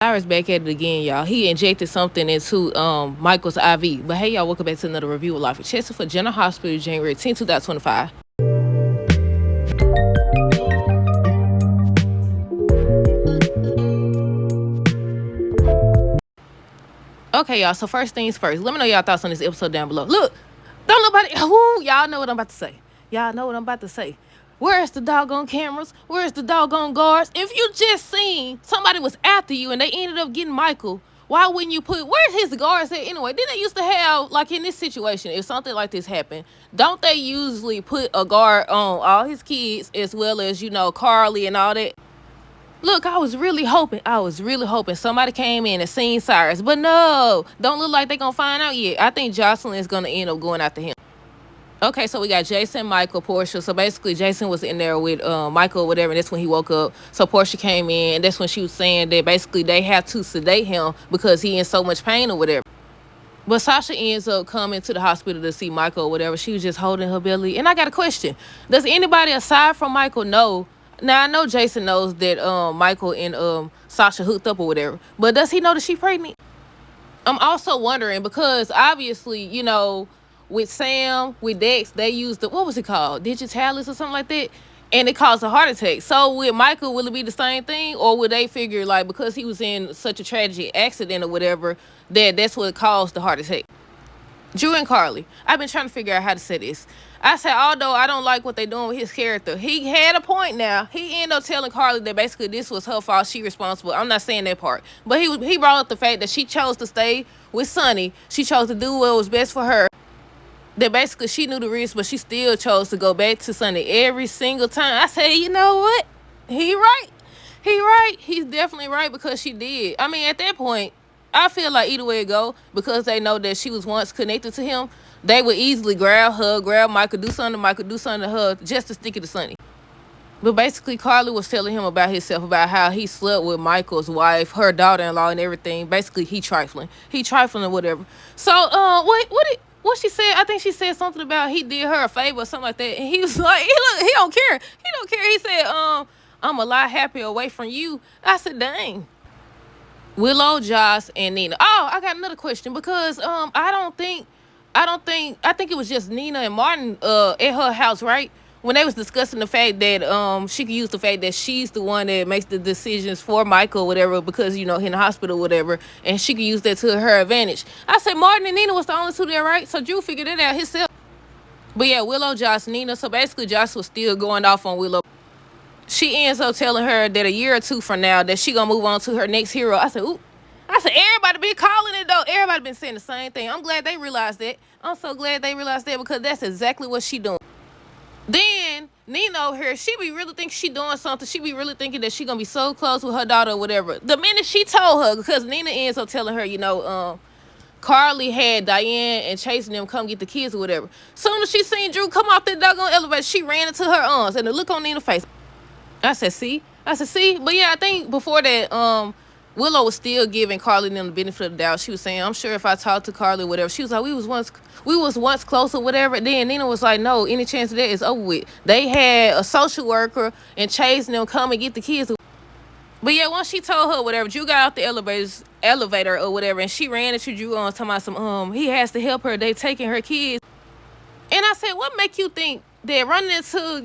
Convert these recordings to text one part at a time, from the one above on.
Cyrus back at it again, y'all. He injected something into Michael's IV. But hey, y'all, welcome back to another review of Life at Chester for General Hospital, January 10, 2025. Okay, y'all, so first things first. Let me know y'all thoughts on this episode down below. Look, don't nobody, y'all know what I'm about to say. Y'all know what I'm about to say. Where's the doggone cameras? Where's the doggone guards? If you just seen somebody was after you and they ended up getting Michael, why wouldn't you where's his guards at anyway? Didn't they used to have, like in this situation, if something like this happened, don't they usually put a guard on all his kids as well as, Carly and all that? Look, I was really hoping somebody came in and seen Cyrus. But no, don't look like they gonna find out yet. I think Jocelyn is gonna end up going after him. Okay, so we got Jason, Michael, Portia. So basically, Jason was in there with Michael or whatever, and that's when he woke up. So Portia came in, and that's when she was saying that basically they have to sedate him because he in so much pain or whatever. But Sasha ends up coming to the hospital to see Michael or whatever. She was just holding her belly. And I got a question. Does anybody aside from Michael know? Now, I know Jason knows that Michael and Sasha hooked up or whatever. But does he know that she's pregnant? I'm also wondering because obviously, with Sam, with Dex, they used what was it called? Digitalis or something like that. And it caused a heart attack. So with Michael, will it be the same thing? Or would they figure like because he was in such a tragic accident or whatever, that's what caused the heart attack? Drew and Carly. I've been trying to figure out how to say this. I said, although I don't like what they're doing with his character, he had a point now. He ended up telling Carly that basically this was her fault. She responsible. I'm not saying that part. But he brought up the fact that she chose to stay with Sonny. She chose to do what was best for her. That basically she knew the risk, but she still chose to go back to Sonny every single time. I said, you know what? He right. He's definitely right because she did. I mean, at that point, I feel like either way it go, because they know that she was once connected to him, they would easily grab her, grab Michael, do something to Michael, do something to her, just to stick it to Sonny. But basically, Carly was telling him about himself, about how he slept with Michael's wife, her daughter-in-law, and everything. Basically, he trifling or whatever. So, what she said? I think she said something about he did her a favor or something like that. And he was like, he don't care. He said, I'm a lot happier away from you. I said, dang. Willow, Joss, and Nina. Oh, I got another question because I think it was just Nina and Martin at her house, right? When they was discussing the fact that she could use the fact that she's the one that makes the decisions for Michael or whatever because, he in the hospital or whatever, and she could use that to her advantage. I said Martin and Nina was the only two there, right? So Drew figured it out himself. But yeah, Willow, Joss, Nina. So basically Joss was still going off on Willow. She ends up telling her that a year or two from now that she gonna move on to her next hero. I said, ooh. Everybody been calling it though. Everybody been saying the same thing. I'm glad they realized that. I'm so glad they realized that because that's exactly what she doing. Then Nina over here, she be really thinking she doing something. She be really thinking that she gonna be so close with her daughter or whatever. The minute she told her, because Nina ends up telling her, Carly had Diane and chasing them come get the kids or whatever. Soon as she seen Drew come off that doggone elevator, she ran into her arms and the look on Nina's face. I said, see? But yeah, I think before that, Willow was still giving Carly them the benefit of the doubt. She was saying, I'm sure if I talked to Carly or whatever, she was like, we was once close or whatever. Then Nina was like, no, any chance of that is over with. They had a social worker and chasing them come and get the kids. But yeah, once she told her whatever, Drew got out the elevator or whatever, and she ran into Drew on talking about some, he has to help her. They taking her kids. And I said, what make you think that running into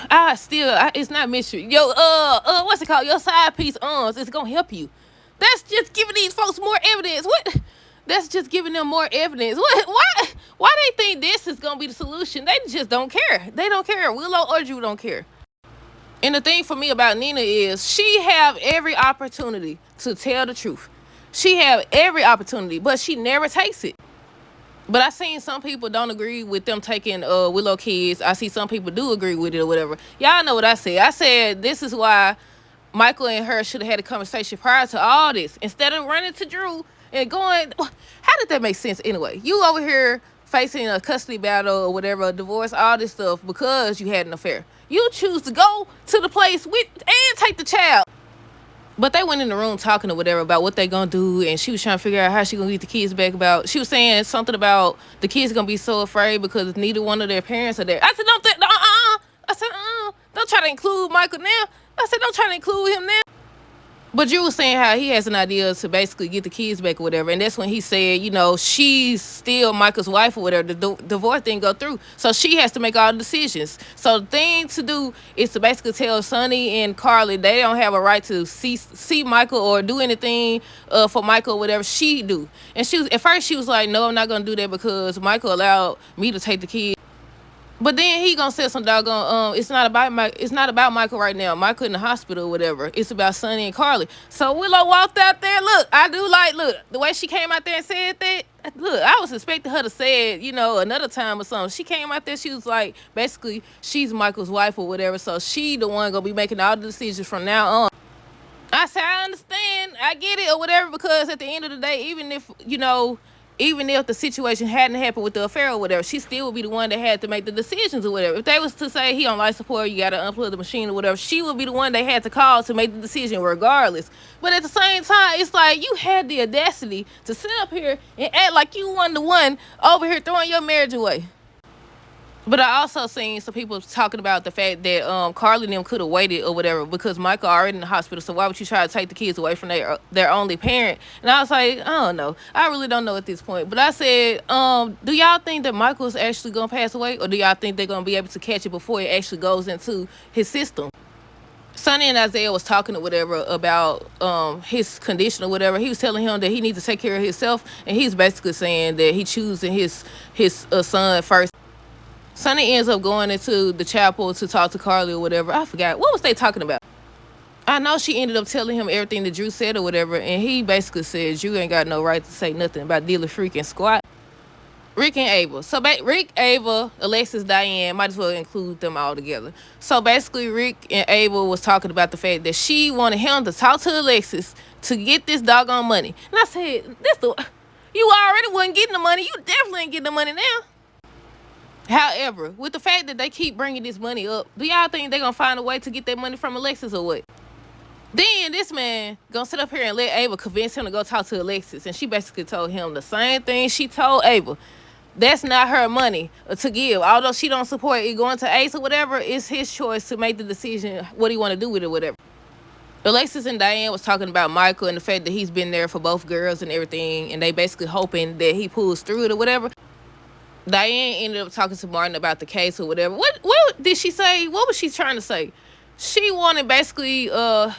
it's not mystery. What's it called? Your side piece arms is gonna help you. That's just giving these folks more evidence. What? That's just giving them more evidence. What? Why they think this is gonna be the solution? They just don't care. They don't care. Willow or Drew don't care. And the thing for me about Nina is she have every opportunity to tell the truth. She have every opportunity, but she never takes it. But I seen some people don't agree with them taking Willow kids. I see some people do agree with it or whatever. Y'all know what I said. I said this is why Michael and her should have had a conversation prior to all this. Instead of running to Drew and going, how did that make sense anyway? You over here facing a custody battle or whatever, a divorce, all this stuff because you had an affair. You choose to go to the place with and take the child. But they went in the room talking or whatever about what they gonna do, and she was trying to figure out how she gonna get the kids back. She was saying something about the kids gonna be so afraid because neither one of their parents are there. I said, don't try to include Michael now. I said, don't try to include him now. But you were saying how he has an idea to basically get the kids back or whatever, and that's when he said, she's still Michael's wife or whatever. The divorce didn't go through, so she has to make all the decisions. So the thing to do is to basically tell Sonny and Carly they don't have a right to see Michael or do anything for Michael or whatever. She do, and at first she was like, no, I'm not gonna do that because Michael allowed me to take the kids. But then he gonna say some doggone it's not about it's not about Michael right now. Michael in the hospital or whatever. It's about Sonny and Carly. So Willow walked out there. Look, I do look, the way she came out there and said that. Look, I was expecting her to say it, another time or something. She came out there, she was like, basically, she's Michael's wife or whatever. So she the one gonna be making all the decisions from now on. I said, I understand, I get it or whatever, because at the end of the day, even if the situation hadn't happened with the affair or whatever, she still would be the one that had to make the decisions or whatever. If they was to say he on life support, you gotta unplug the machine or whatever, she would be the one they had to call to make the decision regardless. But at the same time, it's like you had the audacity to sit up here and act like you won the one over here throwing your marriage away. But I also seen some people talking about the fact that Carly and them could have waited or whatever because Michael already in the hospital. So why would you try to take the kids away from their only parent? And I was like, I don't know. I really don't know at this point. But I said, do y'all think that Michael's actually gonna pass away, or do y'all think they're gonna be able to catch it before it actually goes into his system? Sonny and Isaiah was talking or whatever about his condition or whatever. He was telling him that he needs to take care of himself, and he's basically saying that he choosing his son first. Sonny ends up going into the chapel to talk to Carly or whatever. I forgot. What was they talking about? I know she ended up telling him everything that Drew said or whatever, and he basically said, you ain't got no right to say nothing about dealing freaking squat. Rick and Ava. So Rick, Ava, Alexis, Diane, might as well include them all together. So basically, Rick and Ava was talking about the fact that she wanted him to talk to Alexis to get this doggone money. And I said, you already wasn't getting the money. You definitely ain't getting the money now. However, with the fact that they keep bringing this money up, do y'all think they're going to find a way to get that money from Alexis or what? Then this man going to sit up here and let Ava convince him to go talk to Alexis. And she basically told him the same thing she told Ava. That's not her money to give. Although she don't support it going to Ace or whatever, it's his choice to make the decision what he want to do with it or whatever. Alexis and Diane was talking about Michael and the fact that he's been there for both girls and everything. And they basically hoping that he pulls through it or whatever. Diane ended up talking to Martin about the case or whatever. What did she say? What was she trying to say? She wanted basically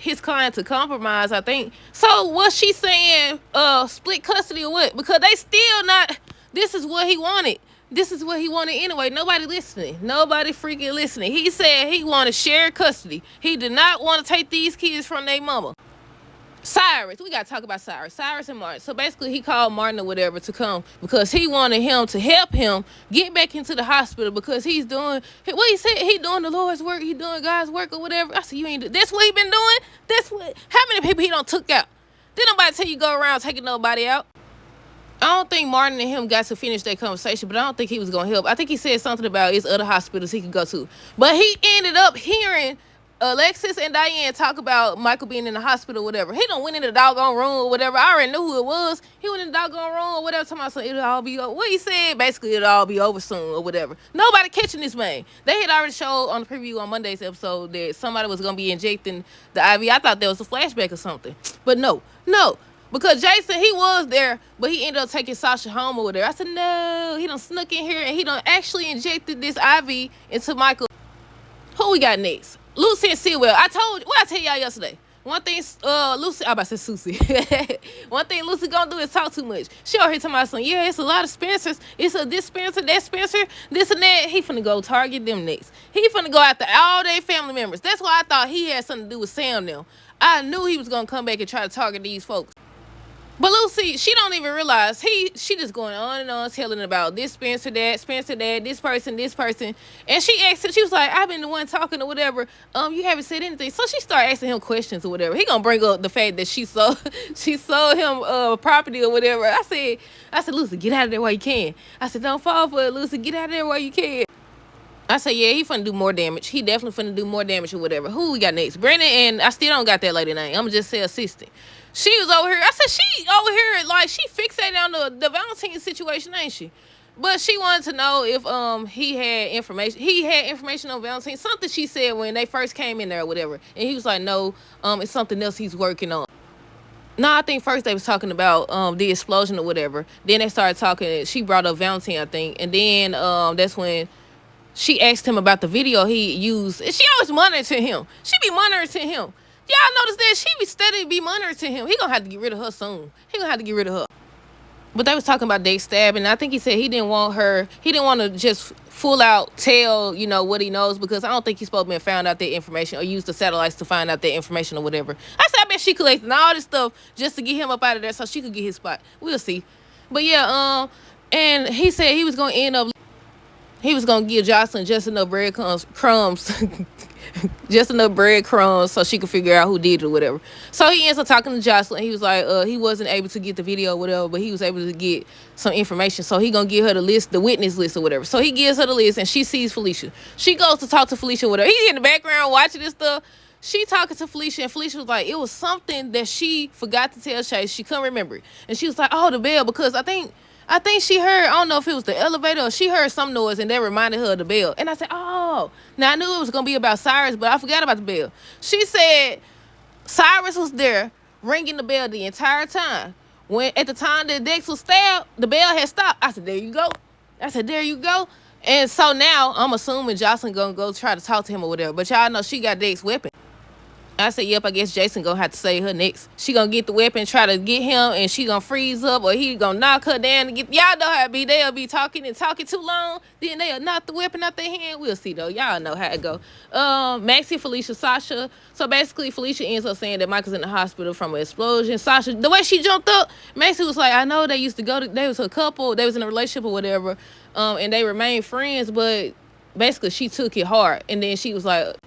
his client to compromise, I think. So was she saying split custody or what? Because they still not, this is what he wanted. This is what he wanted anyway. Nobody listening. Nobody freaking listening. He said he wanted shared custody. He did not want to take these kids from their mama. Cyrus, we gotta talk about Cyrus and Martin. So basically he called Martin or whatever to come because he wanted him to help him get back into the hospital because he's doing what he said, he doing the Lord's work, he doing God's work or whatever. I said, you ain't that's what he been doing? How many people he don't took out? Didn't nobody tell you go around taking nobody out? I don't think Martin and him got to finish that conversation, but I don't think he was gonna help. I think he said something about his other hospitals he could go to. But he ended up hearing Alexis and Diane talk about Michael being in the hospital or whatever. He done went in the doggone room or whatever. I already knew who it was. He went in the doggone room or whatever. Talking about something, it'll all be over. What he said, basically, it'll all be over soon or whatever. Nobody catching this man. They had already showed on the preview on Monday's episode that somebody was going to be injecting the IV. I thought that was a flashback or something. But no. Because Jason, he was there, but he ended up taking Sasha home or whatever. I said, no, he done snuck in here and he done actually injected this IV into Michael. Who we got next? Lucy and Sewell. I tell y'all yesterday. One thing, Lucy, I about to say Susie. One thing Lucy gonna do is talk too much. She over here talking about something. Yeah, it's a lot of Spencers. It's a this Spencer, that Spencer, this and that. He finna go target them next. He finna go after all their family members. That's why I thought he had something to do with Sam now. I knew he was gonna come back and try to target these folks. But Lucy, she don't even realize she just going on and on telling about this Spencer, that, this person. And she asked, she was like, I've been the one talking or whatever. You haven't said anything. So she started asking him questions or whatever. He gonna bring up the fact that she sold him property or whatever. I said, Lucy, get out of there while you can. I said, don't fall for it, Lucy. Get out of there while you can. I said, yeah, he finna do more damage. He definitely finna do more damage or whatever. Who we got next? Brandon, and I still don't got that lady name. I'm gonna just say assistant. She was over here. I said, she over here, like, she fixated on the Valentine situation, ain't she? But she wanted to know if he had information. He had information on Valentine. Something she said when they first came in there or whatever. And he was like, no, it's something else he's working on. No, I think first they was talking about the explosion or whatever. Then they started talking. She brought up Valentine, I think, and then that's when she asked him about the video he used. And she always monitoring him. She be monitoring him. Y'all notice that she be steady be monitoring him. He gonna have to get rid of her soon. He gonna have to get rid of her. But they was talking about date stabbing. And I think he said he didn't want her. He didn't want to just full out tell what he knows, because I don't think he's supposed to have found out that information or use the satellites to find out that information or whatever. I said I bet she collecting all this stuff just to get him up out of there so she could get his spot. We'll see. But yeah, and he said he was gonna end up. He was gonna give Jocelyn just enough crumbs just enough breadcrumbs so she could figure out who did it or whatever. So he ends up talking to Jocelyn. He was like, he wasn't able to get the video or whatever, but he was able to get some information. So he gonna give her the list, the witness list or whatever. So he gives her the list and she sees Felicia. She goes to talk to Felicia or whatever. He's in the background watching this stuff. She talking to Felicia, and Felicia was like, it was something that she forgot to tell Chase. She couldn't remember it. And she was like, oh, the bell, because I think she heard, I don't know if it was the elevator or she heard some noise and that reminded her of the bell. And I said, oh, now I knew it was going to be about Cyrus, but I forgot about the bell. She said Cyrus was there ringing the bell the entire time. When at the time that Dex was stabbed, the bell had stopped. I said, there you go. There you go. And so now I'm assuming Jocelyn going to go try to talk to him or whatever. But y'all know she got Dex's weapon. I said, yep, I guess Jason gonna have to save her next. She gonna get the weapon, try to get him, and she gonna freeze up, or he gonna knock her down and get. Y'all know how it be. They'll be talking too long, then they'll knock the weapon out their hand. We'll see though. Y'all know how it go. Maxie, Felicia, Sasha. So basically, Felicia ends up saying that Michael's in the hospital from an explosion. Sasha, the way she jumped up, Maxie was like, I know they used to go to. They was a couple. They was in a relationship or whatever, and they remained friends, but basically she took it hard, and then she was like.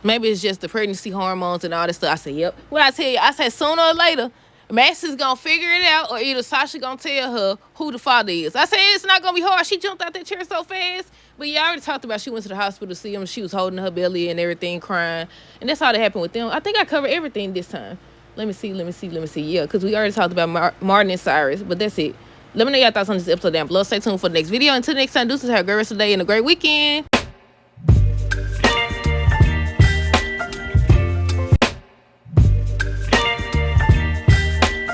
Maybe it's just the pregnancy hormones and all this stuff. I said, yep. What I tell you, I said sooner or later, Max is going to figure it out, or either Sasha going to tell her who the father is. I said, it's not going to be hard. She jumped out that chair so fast. But yeah, I already talked about she went to the hospital to see him. She was holding her belly and everything, crying. And that's how that happened with them. I think I covered everything this time. Let me see. Yeah, because we already talked about Martin and Cyrus. But that's it. Let me know your thoughts on this episode down below. Stay tuned for the next video. Until next time, deuces, have a great rest of the day and a great weekend.